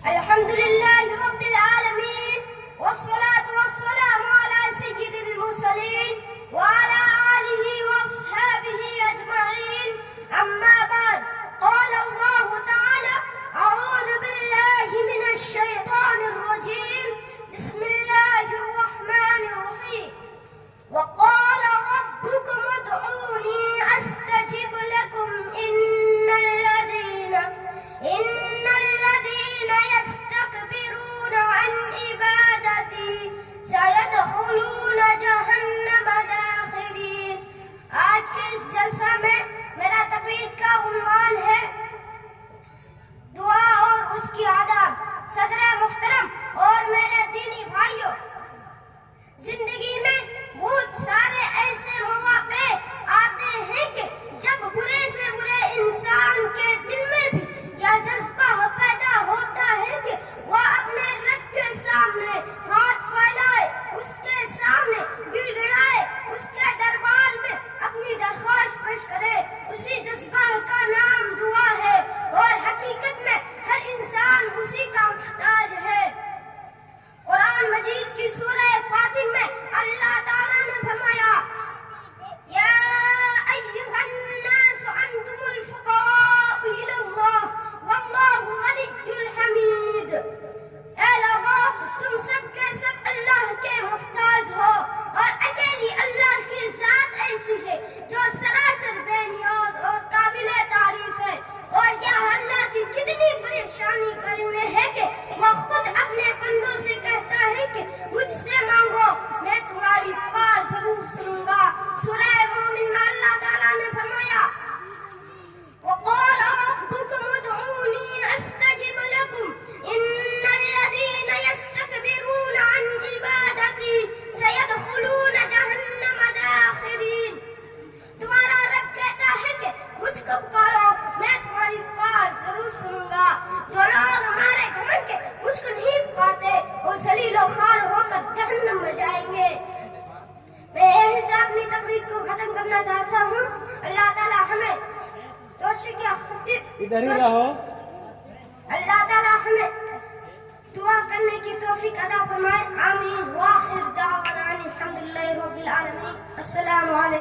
अल्हम्दुलिल्लाहि रब्बिल आलमीन वस्सलातु वस्सलामु अला सय्यिदिल मुरसलीन व अला आलिहि व अस्हाबिहि अजमईन अम्मा बाद क़ाल अल्लाहु तआला अऊज़ु बिल्लाहि मिनश शैतानिर रजीम बिस्मिल्लाहिर रहमानिर रहीम व क़ाल रब्बुकुम उदऊनी अस्तजिब लकुम इन्नल लज़ीना यस्तकबिरून अन इबादती सयदखुलून जहन्नम दाखिरीन। आज के इस जलसा में मेरा तकरीर का उन्वान है दुआ और उसकी आदाब। सदर मुहतरम और मेरे दीनी भाइयों, जिंदगी में बहुत सारे ऐसे मौके आते हैं कि जब बुरे से बुरे इंसान के दिल में भी यह जज्बा पैदा होता है कि वह अपने रब के सामने हाथ फैलाए, उसके सामने गिड़गिड़ाए, उसके दरबार में अपनी दरख्वास्त पेश करे। उसी जज्बा का नाम दुआ है और हकीकत में हर इंसान उसी का मुहताज है। कुरान मजीद की सूरह फातिर में अल्लाह ताला ने फरमाया, या अय्युहन्नास अंतुमुल फुक़राउ इलल्लाह वल्लाहु गनियुल हमीद। ऐ लोगों, तुम सब के सब अल्लाह के मुहताज हो और अकेली अल्लाह की जात ऐसी है जो सरासर बेनियाज और काबिल तारीफ है। और यह अल्लाह की कितनी परेशानी करने है कि वह खुद अपने बंदों से कहता है कि मुझसे मांगो, मैं तुम्हारी पुकार जरूर सुनूंगा। सूरह मोमिन में अल्लाह ताला ने फरमाया, वक़ाल रब्बुकुम उदऊनी अस्तजिब लकुम इन्नल लज़ीना यस्तकबिरून अन इबादती सयदखुलून जहन्नम दाखिरीन। तुम्हारा रब कहता है कि मुझको पुकारो, मैं तुम्हारी पुकार जरूर सुनूंगा। जो लोग हमारे घमंड के मुझको नहीं पुकारते वो जलीलो खार होकर जहन्नम में जाएंगे। मैं यहीं से अपनी तकरीर को खत्म करना चाहता हूँ। अल्लाह ताला हमें इधर ही रहो। अल्लाह ताला हमें दुआ करने की तौफीक अता फरमाए। आमीन। वाखिर दावाना अनिल हम्दुलिल्लाहि रब्बिल आलमीन। अस्सलामु अलैकुम।